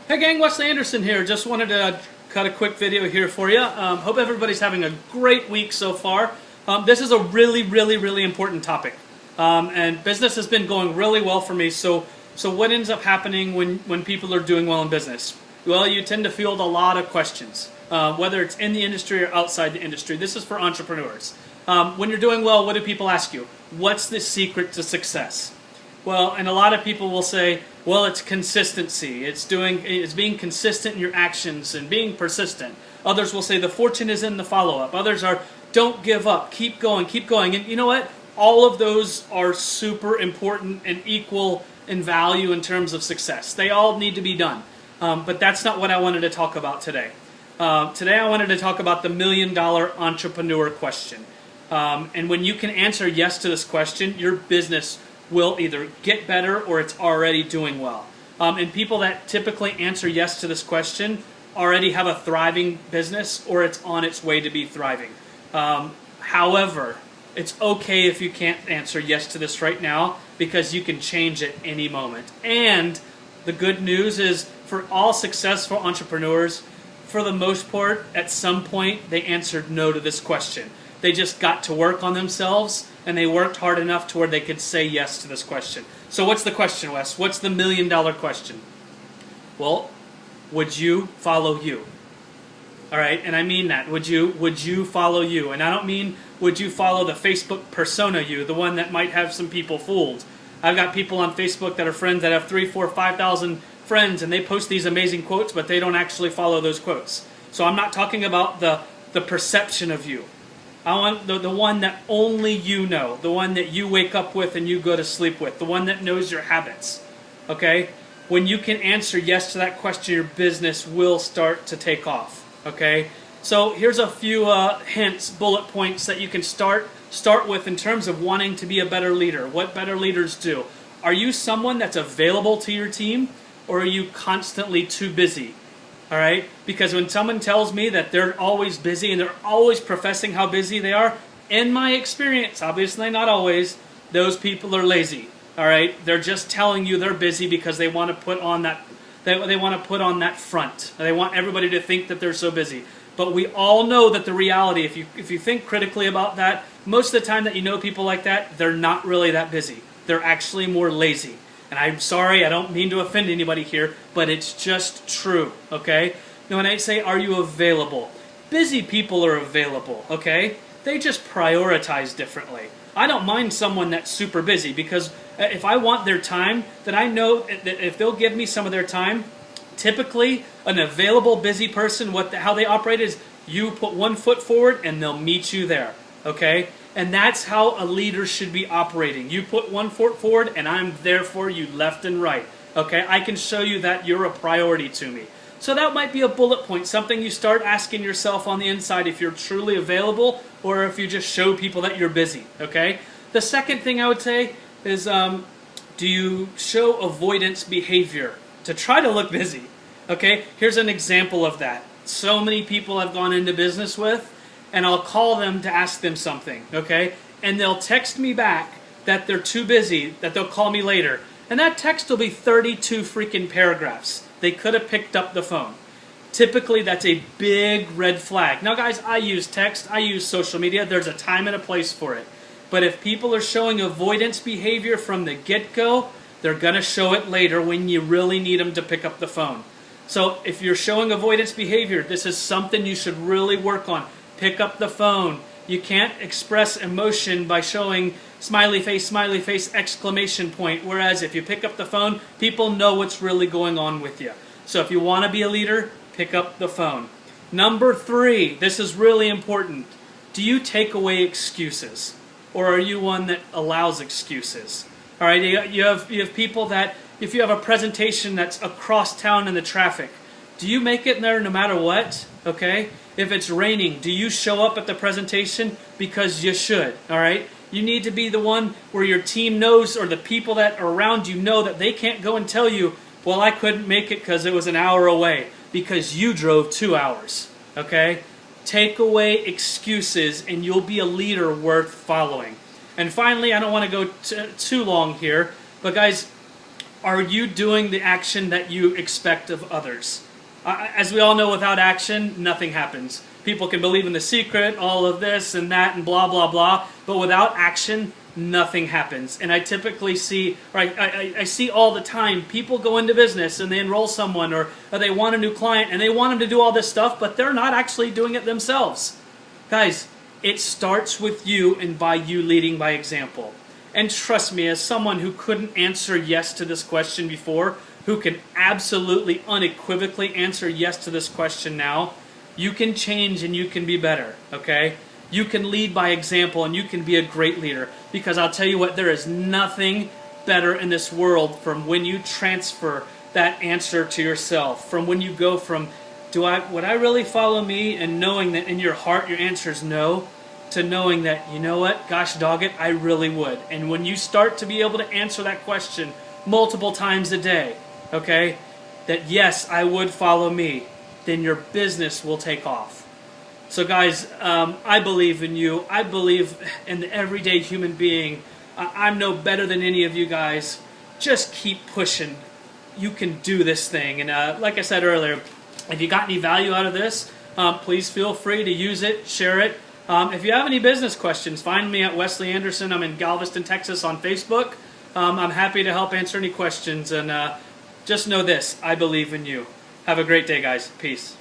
Hey gang, Wesley Anderson here. Just wanted to cut a quick video here for you. Hope everybody's having a great week so far. This is a really important topic. And business has been going really well for me. So what ends up happening when people are doing well in business? Well, you tend to field a lot of questions, whether it's in the industry or outside the industry. This is for entrepreneurs. When you're doing well, what do people ask you? What's the secret to success? Well, and a lot of people will say, well, it's consistency. It's being consistent in your actions and being persistent. Others will say the fortune is in the follow-up. Others are, don't give up, keep going, keep going. And you know what? All of those are super important and equal in value in terms of success. They all need to be done. But that's not what I wanted to talk about today. Today I wanted to talk about the $1 million entrepreneur question. And when you can answer yes to this question, your business will either get better or it's already doing well. And people that typically answer yes to this question already have a thriving business or it's on its way to be thriving. However, it's okay if you can't answer yes to this right now because you can change at any moment. And the good news is for all successful entrepreneurs, for the most part, at some point, they answered no to this question. They just got to work on themselves, and they worked hard enough to where they could say yes to this question. So what's the question, Wes? What's the $1 million question? Well, would you follow you? All right, and I mean that. Would you follow you? And I don't mean would you follow the Facebook persona you, the one that might have some people fooled. I've got people on Facebook that are friends that have 3,000, 4,000, 5,000 friends, and they post these amazing quotes, but they don't actually follow those quotes. So I'm not talking about the perception of you. I want the one that only you know, the one that you wake up with and you go to sleep with, the one that knows your habits, okay? When you can answer yes to that question, your business will start to take off, okay? So here's a few hints, bullet points that you can start with in terms of wanting to be a better leader, what better leaders do. Are you someone that's available to your team, or are you constantly too busy? All right? Because when someone tells me that they're always busy and they're always professing how busy they are, in my experience, obviously not always, those people are lazy. All right? They're just telling you they're busy because they want to put on that they want to put on that front. They want everybody to think that they're so busy. But we all know that the reality, if you think critically about that, most of the time that you know people like that, they're not really that busy. They're actually more lazy. And I'm sorry, I don't mean to offend anybody here, but it's just true, okay? Now when I say, are you available? Busy people are available, okay? They just prioritize differently. I don't mind someone that's super busy because if I want their time, then I know that if they'll give me some of their time, typically an available busy person, how they operate is you put one foot forward and they'll meet you there, okay? And that's how a leader should be operating. You put one foot forward and I'm there for you left and right. Okay, I can show you that you're a priority to me. So that might be a bullet point, something you start asking yourself on the inside if you're truly available or if you just show people that you're busy. Okay. The second thing I would say is do you show avoidance behavior to try to look busy? Okay, here's an example of that. So many people I've gone into business with, and I'll call them to ask them something, okay? And they'll text me back that they're too busy, that they'll call me later. And that text will be 32 freaking paragraphs. They could have picked up the phone. Typically, that's a big red flag. Now, guys, I use text, I use social media. There's a time and a place for it. But if people are showing avoidance behavior from the get-go, they're going to show it later when you really need them to pick up the phone. So if you're showing avoidance behavior, this is something you should really work on. Pick up the phone. You can't express emotion by showing smiley face, exclamation point. Whereas if you pick up the phone, people know what's really going on with you. So if you want to be a leader, pick up the phone. Number 3, this is really important. Do you take away excuses? Or are you one that allows excuses? All right, you have people that, if you have a presentation that's across town in the traffic, do you make it there no matter what? Okay? If it's raining, do you show up at the presentation? Because you should, all right? You need to be the one where your team knows, or the people that are around you know that they can't go and tell you, well, I couldn't make it because it was an hour away, because you drove 2 hours, okay? Take away excuses and you'll be a leader worth following. And finally, I don't want to go too long here, but guys, Are you doing the action that you expect of others? As we all know, without action, nothing happens. People can believe in The Secret, all of this and that and blah, blah, blah, but without action, nothing happens. And I typically see, or I see all the time, people go into business and they enroll someone or they want a new client and they want them to do all this stuff, but they're not actually doing it themselves. Guys, it starts with you and by you leading by example. And trust me, as someone who couldn't answer yes to this question before, who can absolutely unequivocally answer yes to this question now, you can change and you can be better, okay? You can lead by example and you can be a great leader. Because I'll tell you what, there is nothing better in this world from when you transfer that answer to yourself. From when you go from, would I really follow me? And knowing that in your heart your answer is no, to knowing that, you know what, gosh dog it, I really would. And when you start to be able to answer that question multiple times a day, okay, that yes, I would follow me, then your business will take off. So guys, I believe in you. I believe in the everyday human being. I'm no better than any of you guys. Just keep pushing. You can do this thing. And like I said earlier, if you got any value out of this, please feel free to use it, share it. If you have any business questions, find me at Wesley Anderson. I'm in Galveston, Texas on Facebook. I'm happy to help answer any questions. And just know this, I believe in you. Have a great day, guys. Peace.